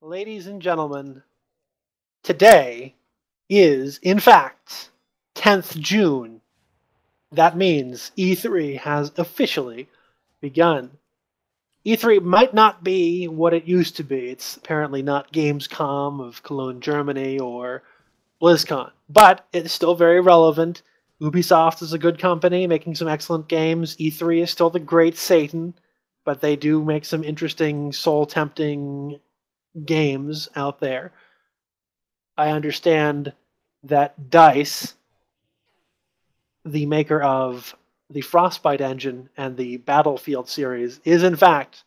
Ladies and gentlemen, today is, in fact, 10th June. That means E3 has officially begun. E3 might not be what it used to be. It's apparently not Gamescom of Cologne, Germany, or BlizzCon, but it's still very relevant. Ubisoft is a good company making some excellent games. E3 is still the great Satan, but they do make some interesting, soul-tempting games out there. I understand that DICE, the maker of the Frostbite engine and the Battlefield series, is in fact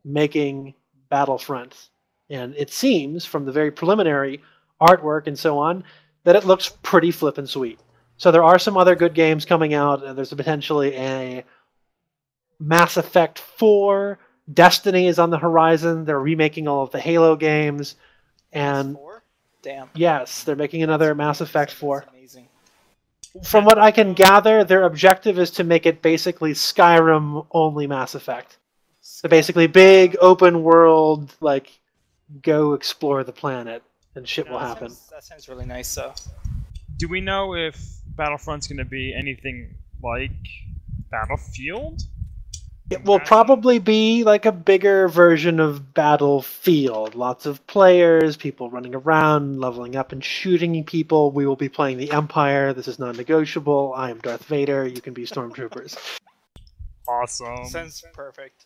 making Battlefront. And it seems, from the very preliminary artwork and so on, that it looks pretty flippin' sweet. So there are some other good games coming out. There's potentially a Mass Effect 4. Destiny is on the horizon. They're remaking all of the Halo games. And PS4? Damn. yes, they're making another Mass Effect 4. That's amazing. From what I can gather, their objective is to make it basically Skyrim-only Mass Effect. So basically big, open world, like, go explore the planet, and shit will happen. That sounds really nice, though. Do we know if Battlefront's going to be anything like Battlefield? It will probably be like a bigger version of Battlefield. Lots of players, people running around, leveling up and shooting people. We will be playing the Empire. This is non-negotiable. I am Darth Vader. You can be Stormtroopers. Awesome. Sounds perfect.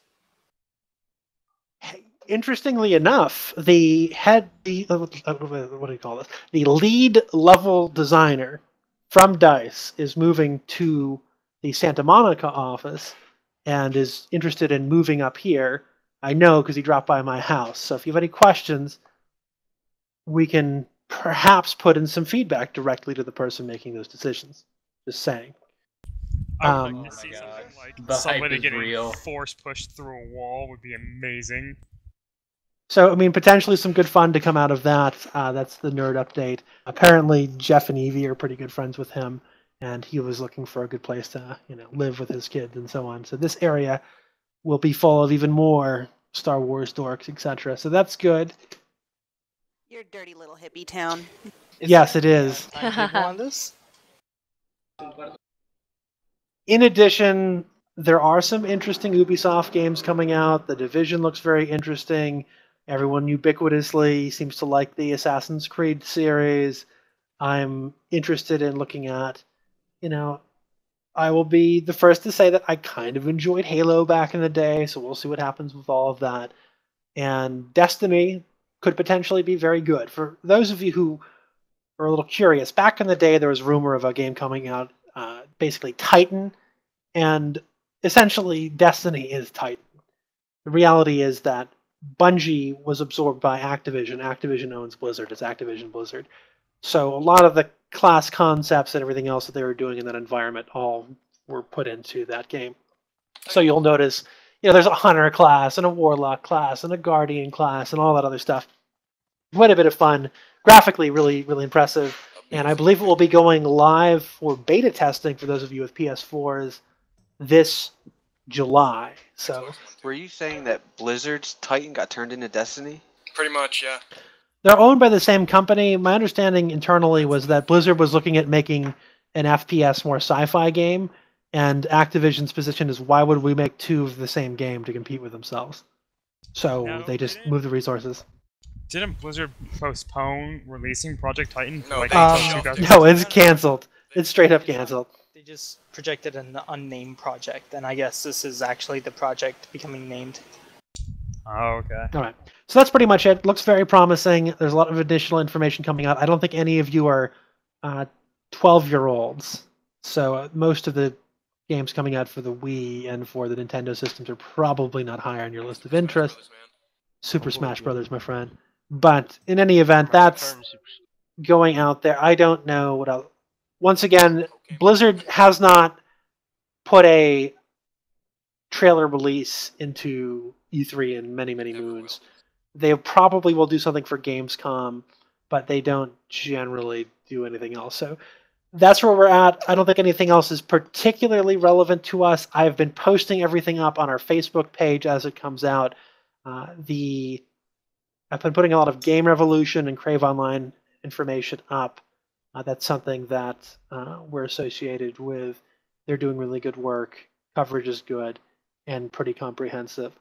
Interestingly enough, what do you call this? The lead level designer from DICE is moving to the Santa Monica office and is interested in moving up here. I know because he dropped by my house. So if you have any questions, we can perhaps put in some feedback directly to the person making those decisions. Just saying. I would like to see something like the somebody hype is getting real. force pushed through a wall would be amazing. So, I mean, potentially some good fun to come out of that. That's the nerd update. Apparently, Jeff and Evie are pretty good friends with him, and he was looking for a good place to, live with his kids and so on. So this area will be full of even more Star Wars dorks, etc. So that's good. You're a dirty little hippie town. Yes, it is. On this? In addition, there are some interesting Ubisoft games coming out. The Division looks very interesting. Everyone ubiquitously seems to like the Assassin's Creed series. I'm interested in looking at, I will be the first to say that I kind of enjoyed Halo back in the day, so we'll see what happens with all of that. And Destiny could potentially be very good. For those of you who are a little curious, back in the day there was rumor of a game coming out, basically Titan, and essentially Destiny is Titan. The reality is that Bungie was absorbed by Activision. Activision owns Blizzard. It's Activision Blizzard. So a lot of the class concepts and everything else that they were doing in that environment all were put into that game. So you'll notice, there's a Hunter class and a Warlock class and a Guardian class and all that other stuff. Quite a bit of fun. Graphically, really, really impressive. And I believe it will be going live for beta testing for those of you with PS4s this July. So were you saying that Blizzard's Titan got turned into Destiny? Pretty much, yeah. They're owned by the same company. My understanding internally was that Blizzard was looking at making an FPS, more sci-fi game, and Activision's position is, why would we make two of the same game to compete with themselves? So they just moved the resources. Didn't Blizzard postpone releasing Project Titan? No, until they- 2000? No, it's canceled. It's straight up canceled. They just projected an unnamed project, and I guess this is actually the project becoming named. Oh, okay. All right. So that's pretty much it. Looks very promising. There's a lot of additional information coming out. I don't think any of you are 12-year-olds. So most of the games coming out for the Wii and for the Nintendo systems are probably not high on your list of interest. Super Smash Brothers, my friend. But in any event, that's going out there. I don't know what else. Once again, Blizzard has not put a trailer release into E3 in many, many moons. They probably will do something for Gamescom, but they don't generally do anything else. So that's where we're at. I don't think anything else is particularly relevant to us. I've been posting everything up on our Facebook page as it comes out. The I've been putting a lot of Game Revolution and Crave Online information up. That's something that we're associated with. They're doing really good work. Coverage is good and pretty comprehensive.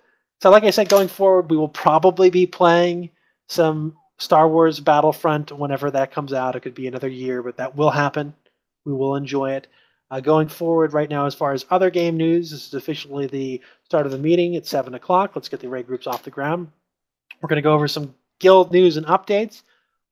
So like I said, going forward, we will probably be playing some Star Wars Battlefront whenever that comes out. It could be another year, but that will happen. We will enjoy it. Going forward right now, as far as other game news, this is officially the start of the meeting at 7 o'clock. Let's get the raid groups off the ground. We're going to go over some guild news and updates.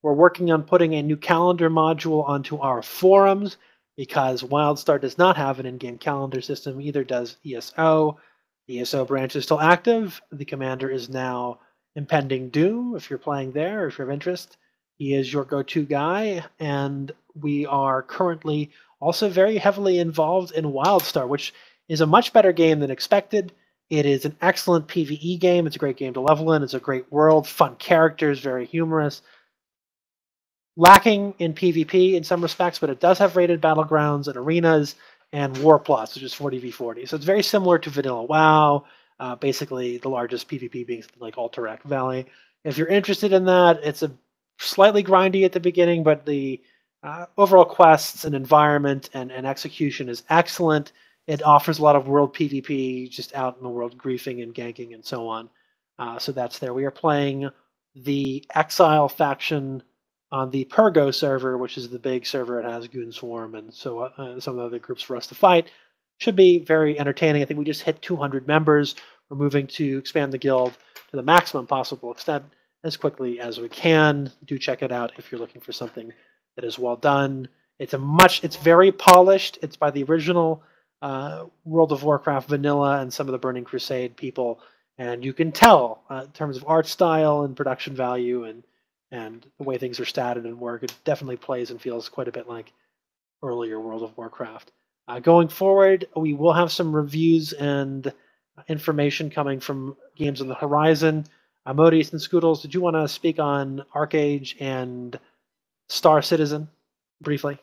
We're working on putting a new calendar module onto our forums because Wildstar does not have an in-game calendar system. Either does ESO. The ESO branch is still active. The commander is now Impending Doom. If you're playing there, or if you have interest, he is your go-to guy. And we are currently also very heavily involved in Wildstar, which is a much better game than expected. It is an excellent PvE game. It's a great game to level in. It's a great world, fun characters, very humorous. Lacking in PvP in some respects, but it does have rated battlegrounds and arenas and War Plus, which is 40v40. So it's very similar to Vanilla WoW, basically the largest PvP being something like Alterac Valley. If you're interested in that, it's a slightly grindy at the beginning, but the overall quests and environment and execution is excellent. It offers a lot of world PvP, just out in the world griefing and ganking and so on. So that's there. We are playing the Exile faction on the Purgo server, which is the big server. It has Goon Swarm and so some of the other groups for us to fight. Should be very entertaining. I think we just hit 200 members. We're moving to expand the guild to the maximum possible extent as quickly as we can. Do check it out if you're looking for something that is well done. It's very polished. It's by the original World of Warcraft vanilla and some of the Burning Crusade people, and you can tell in terms of art style and production value and the way things are statted and work. It definitely plays and feels quite a bit like earlier World of Warcraft. Going forward, we will have some reviews and information coming from games on the horizon. Modis and Scoodles, did you want to speak on Arcade and Star Citizen briefly?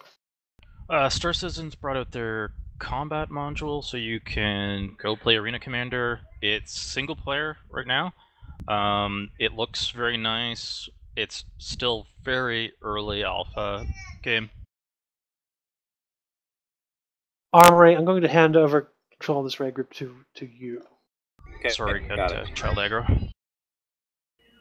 Star Citizen's brought out their combat module, so you can go play Arena Commander. It's single player right now. It looks very nice. It's still very early alpha game. Armory, I'm going to hand over control of this raid group to you. Okay, sorry, got child aggro.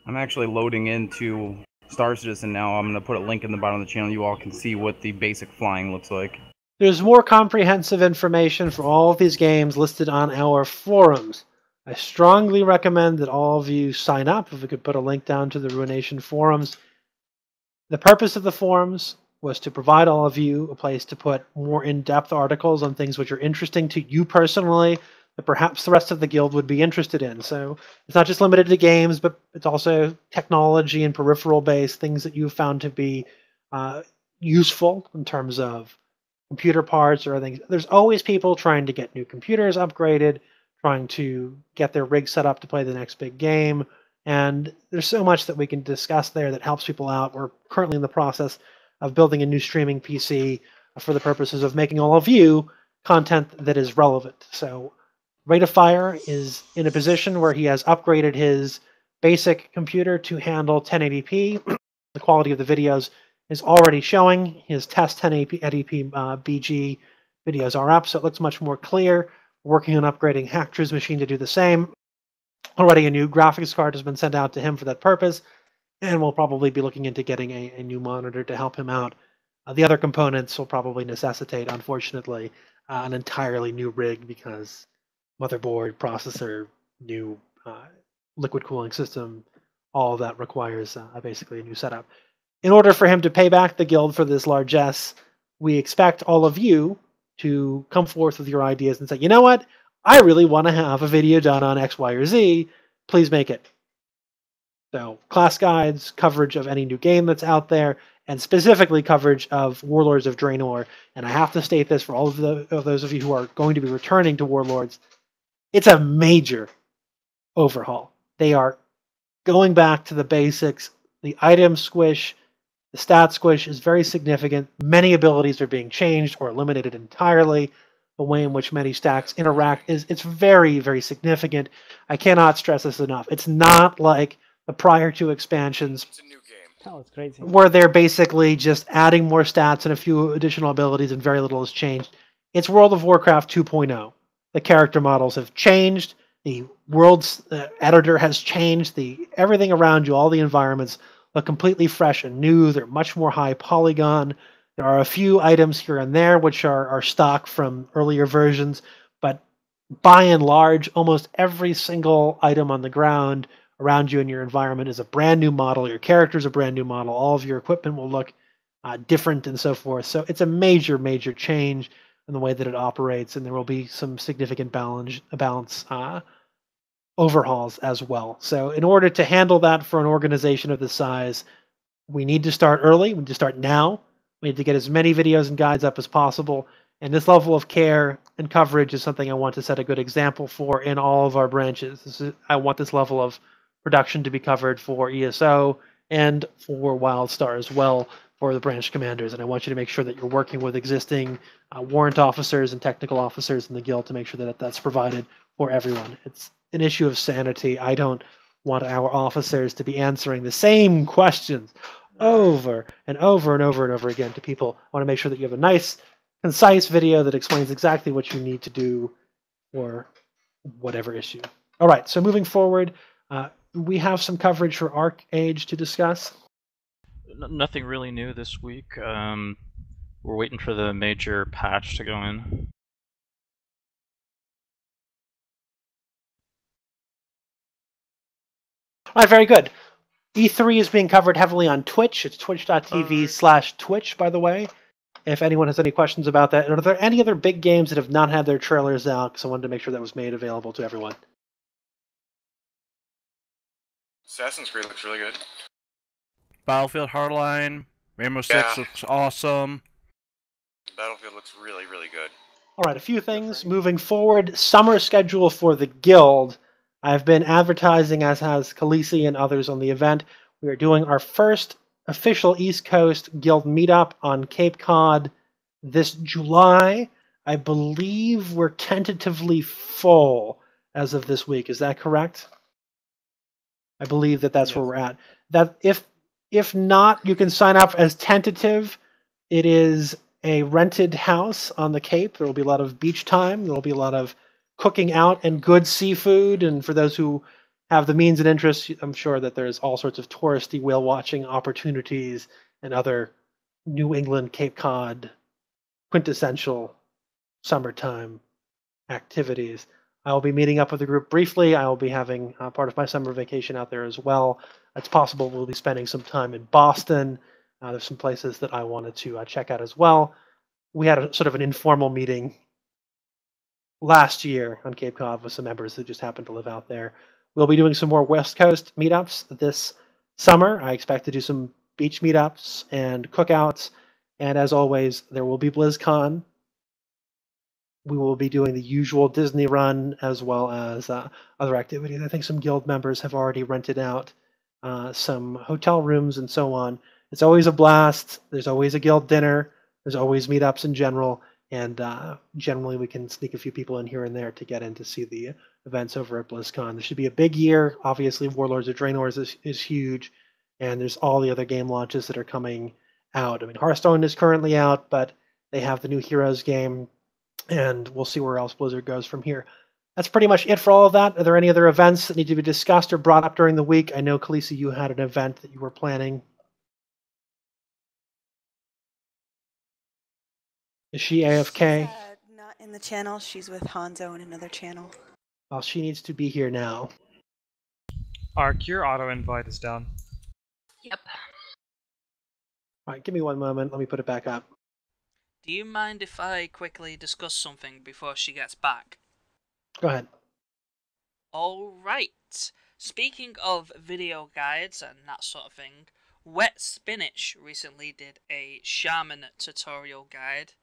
I'm actually loading into Star Citizen now. I'm going to put a link in the bottom of the channel. You all can see what the basic flying looks like. There's more comprehensive information for all of these games listed on our forums. I strongly recommend that all of you sign up. If we could put a link down to the Ruination Forums. The purpose of the forums was to provide all of you a place to put more in-depth articles on things which are interesting to you personally, that perhaps the rest of the guild would be interested in. So it's not just limited to games, but it's also technology and peripheral-based things that you've found to be useful in terms of computer parts or things. There's always people trying to get new computers upgraded, trying to get their rig set up to play the next big game, and there's so much that we can discuss there that helps people out. We're currently in the process of building a new streaming PC for the purposes of making all of you content that is relevant. So Rate of Fire is in a position where he has upgraded his basic computer to handle 1080p. The quality of the videos is already showing. His test 1080p BG videos are up, so it looks much more clear. We're working on upgrading Hactor's machine to do the same. Already a new graphics card has been sent out to him for that purpose, and we'll probably be looking into getting a new monitor to help him out. The other components will probably necessitate, unfortunately, an entirely new rig because motherboard, processor, new liquid cooling system, all of that requires basically a new setup. In order for him to pay back the guild for this largesse, we expect all of you to come forth with your ideas and say, you know what? I really want to have a video done on X, Y, or Z. Please make it. So class guides, coverage of any new game that's out there, and specifically coverage of Warlords of Draenor. And I have to state this for all of those of you who are going to be returning to Warlords. It's a major overhaul. They are going back to the basics. The item squish, the stat squish is very significant. Many abilities are being changed or eliminated entirely. The way in which many stacks interact it's very, very significant. I cannot stress this enough. It's not like the prior two expansions, It's a new game. Oh, it's crazy. where they're basically just adding more stats and a few additional abilities and very little has changed. It's World of Warcraft 2.0. The character models have changed. The world's editor has changed. Everything around you, all the environments look completely fresh and new. They're much more high polygon. There are a few items here and there which are stock from earlier versions, but by and large, almost every single item on the ground around you in your environment is a brand new model. Your character is a brand new model. All of your equipment will look different and so forth. So it's a major, major change in the way that it operates, and there will be some significant balance overhauls as well. So in order to handle that for an organization of this size, we need to start early. We need to start now. We need to get as many videos and guides up as possible. And this level of care and coverage is something I want to set a good example for in all of our branches. I want this level of production to be covered for ESO and for Wildstar as well for the branch commanders. And I want you to make sure that you're working with existing warrant officers and technical officers in the guild to make sure that that's provided for everyone. It's an issue of sanity. I don't want our officers to be answering the same questions over and over and over and over again to people. I want to make sure that you have a nice, concise video that explains exactly what you need to do for whatever issue. All right, so moving forward, we have some coverage for Arc Age to discuss. Nothing really new this week. We're waiting for the major patch to go in. All right, very good. E3 is being covered heavily on Twitch. It's twitch.tv/Twitch, by the way. If anyone has any questions about that. And are there any other big games that have not had their trailers out? Because I wanted to make sure that was made available to everyone. Assassin's Creed looks really good. Battlefield Hardline, Rainbow Six looks awesome. Battlefield looks really, really good. All right, a few things. Moving forward, summer schedule for the Guild. I've been advertising, as has Khaleesi and others on the event. We are doing our first official East Coast Guild meetup on Cape Cod this July. I believe we're tentatively full as of this week. Is that correct? I believe that that's where we're at. That if not, you can sign up as tentative. It is a rented house on the Cape. There will be a lot of beach time. There will be a lot of cooking out and good seafood. And for those who have the means and interest, I'm sure that there's all sorts of touristy whale watching opportunities and other New England Cape Cod quintessential summertime activities. I will be meeting up with the group briefly. I will be having part of my summer vacation out there as well. It's possible we'll be spending some time in Boston. There's some places that I wanted to check out as well. We had a sort of an informal meeting last year on Cape Cod with some members who just happened to live out there. We'll be doing some more West Coast meetups this summer. I expect to do some beach meetups and cookouts. And as always, there will be BlizzCon. We will be doing the usual Disney run as well as other activities. I think some guild members have already rented out some hotel rooms and so on. It's always a blast. There's always a guild dinner. There's always meetups in general. And generally we can sneak a few people in here and there to get in to see the events over at BlizzCon. This should be a big year. Obviously, Warlords of Draenor is huge. And there's all the other game launches that are coming out. I mean, Hearthstone is currently out, but they have the new Heroes game. And we'll see where else Blizzard goes from here. That's pretty much it for all of that. Are there any other events that need to be discussed or brought up during the week? I know, Khaleesi, you had an event that you were planning. Is she AFK? She's, not in the channel. She's with Hanzo in another channel. Well, she needs to be here now. Ark, your auto invite is down. Yep. All right, give me one moment. Let me put it back up. Do you mind if I quickly discuss something before she gets back? Go ahead. Alright. Speaking of video guides and that sort of thing, Wet Spinach recently did a shaman tutorial guide.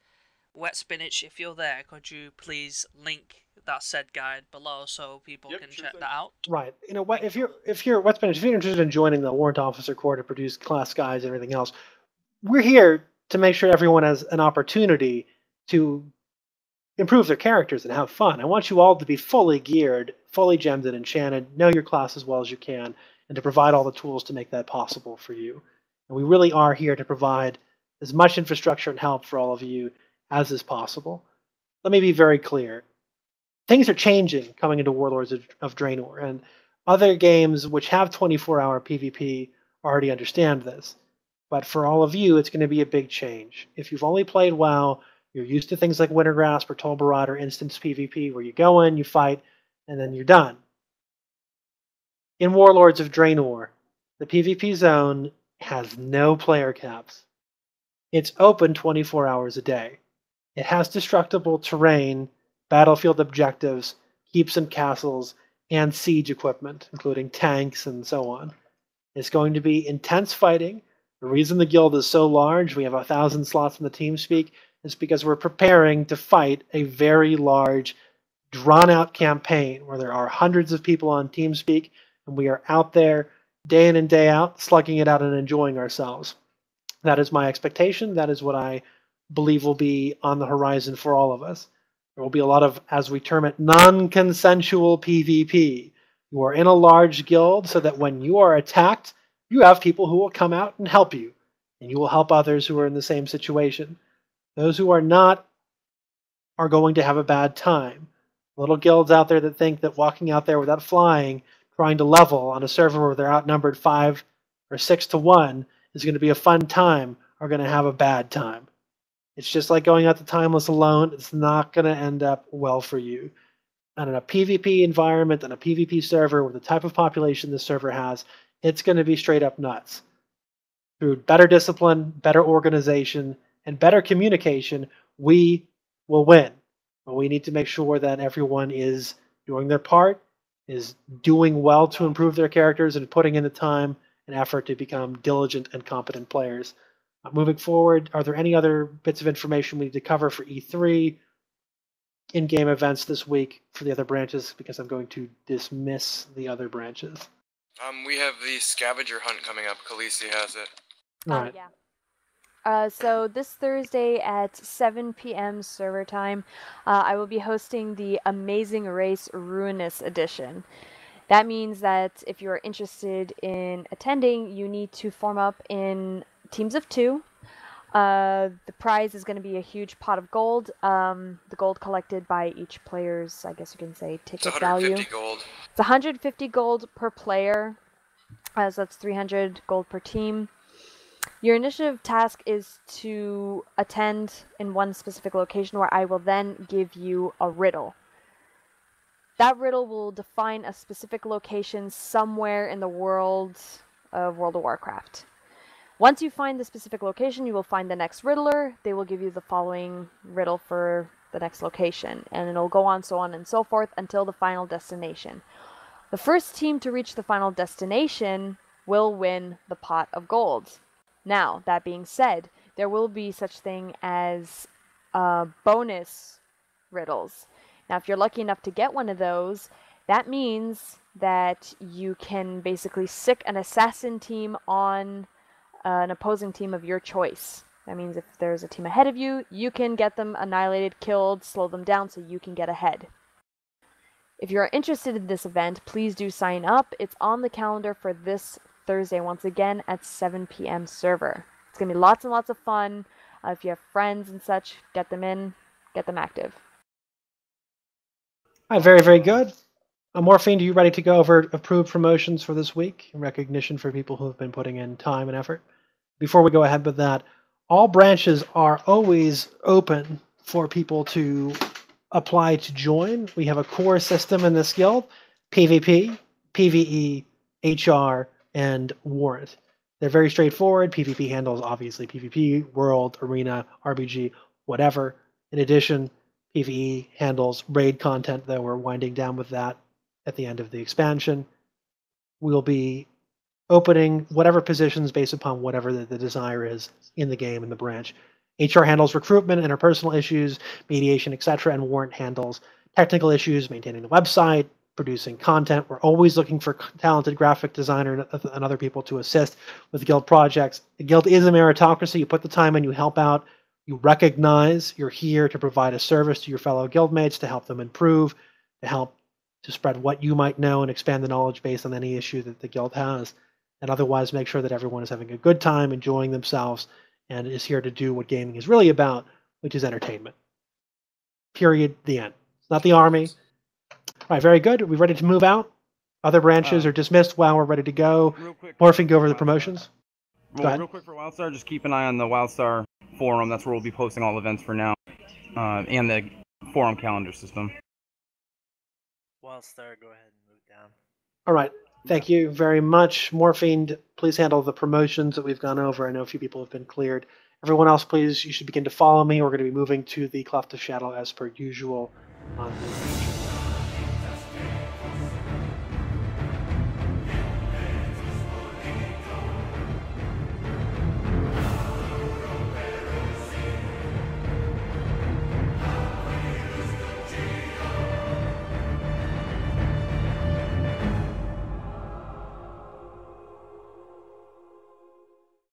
Wet Spinach, if you're there, could you please link that said guide below so people can check that out? Right. You know what? If you're Wet Spinach, if you're interested in joining the Warrant Officer Corps to produce class guides and everything else, we're here to make sure everyone has an opportunity to improve their characters and have fun. I want you all to be fully geared, fully gemmed and enchanted, know your class as well as you can, and to provide all the tools to make that possible for you. And we really are here to provide as much infrastructure and help for all of you as is possible. Let me be very clear. Things are changing coming into Warlords of Draenor, and other games which have 24-hour PvP already understand this. But for all of you, it's going to be a big change. If you've only played WoW, you're used to things like Wintergrasp or Tolbarad or Instance PvP, where you go in, you fight, and then you're done. In Warlords of Draenor, the PvP zone has no player caps. It's open 24 hours a day. It has destructible terrain, battlefield objectives, keeps and castles, and siege equipment, including tanks and so on. It's going to be intense fighting. The reason the guild is so large, we have 1,000 slots in the TeamSpeak, is because we're preparing to fight a very large, drawn-out campaign where there are hundreds of people on TeamSpeak, and we are out there day in and day out, slugging it out and enjoying ourselves. That is my expectation. That is what I believe will be on the horizon for all of us. There will be a lot of, as we term it, non-consensual PvP. You are in a large guild so that when you are attacked, you have people who will come out and help you, and you will help others who are in the same situation. Those who are not are going to have a bad time. Little guilds out there that think that walking out there without flying, trying to level on a server where they're outnumbered 5 or 6 to 1 is going to be a fun time, are going to have a bad time. It's just like going out to Timeless alone. It's not going to end up well for you. And in a PvP environment and a PvP server with the type of population this server has, it's going to be straight up nuts. Through better discipline, better organization, and better communication, we will win. But we need to make sure that everyone is doing their part, is doing well to improve their characters, and putting in the time and effort to become diligent and competent players. Moving forward, are there any other bits of information we need to cover for E3, in-game events this week for the other branches? Because I'm going to dismiss the other branches. We have the scavenger hunt coming up. Khaleesi has it. All right. Yeah. So this Thursday at 7 p.m. server time, I will be hosting the Amazing Race Ruinous Edition. That means that if you're interested in attending, you need to form up in teams of 2. The prize is going to be a huge pot of gold. The gold collected by each player's, I guess you can say, ticket value. It's 150 gold. It's 150 gold per player, so that's 300 gold per team. Your initiative task is to attend in one specific location where I will then give you a riddle. That riddle will define a specific location somewhere in the world of World of Warcraft. Once you find the specific location, you will find the next riddler. They will give you the following riddle for the next location, and it'll go on and so forth until the final destination. The first team to reach the final destination will win the pot of gold. Now, that being said, there will be such thing as bonus riddles. Now, if you're lucky enough to get one of those, that means that you can basically sick an assassin team on an opposing team of your choice. That means if there's a team ahead of you, you can get them annihilated, killed, slow them down so you can get ahead. If you're interested in this event, please do sign up. It's on the calendar for this Thursday, once again, at 7 p.m. server. It's going to be lots and lots of fun. If you have friends and such, get them in, get them active. All right, very, very good. Morphine, are you ready to go over approved promotions for this week? Recognition for people who have been putting in time and effort. Before we go ahead with that, all branches are always open for people to apply to join. We have a core system in this guild: PvP, PvE, HR, and Warrant. They're very straightforward. PvP handles, obviously, PvP, World, Arena, RBG, whatever. In addition, PvE handles raid content, though we're winding down with that at the end of the expansion. We'll be opening whatever positions based upon whatever the desire is in the game, in the branch. HR handles recruitment, interpersonal issues, mediation, etc., and Warrant handles technical issues, maintaining the website, producing content. We're always looking for talented graphic designer and other people to assist with guild projects. The guild is a meritocracy. You put the time in, you help out, you recognize you're here to provide a service to your fellow guildmates, to help them improve, to help to spread what you might know and expand the knowledge base on any issue that the guild has, and otherwise make sure that everyone is having a good time, enjoying themselves, and is here to do what gaming is really about, which is entertainment. Period. The end. It's not the army. All right, very good. Are we ready to move out? Other branches are dismissed. Wow, we're ready to go. Morphing, go over the promotions. Go ahead. Real quick for Wildstar, just keep an eye on the Wildstar forum. That's where we'll be posting all events for now, and the forum calendar system. Wildstar, go ahead and move down. All right. Thank you very much. Morphine, please handle the promotions that we've gone over. I know a few people have been cleared. Everyone else, please, you should begin to follow me. We're going to be moving to the Cleft of Shadow as per usual on the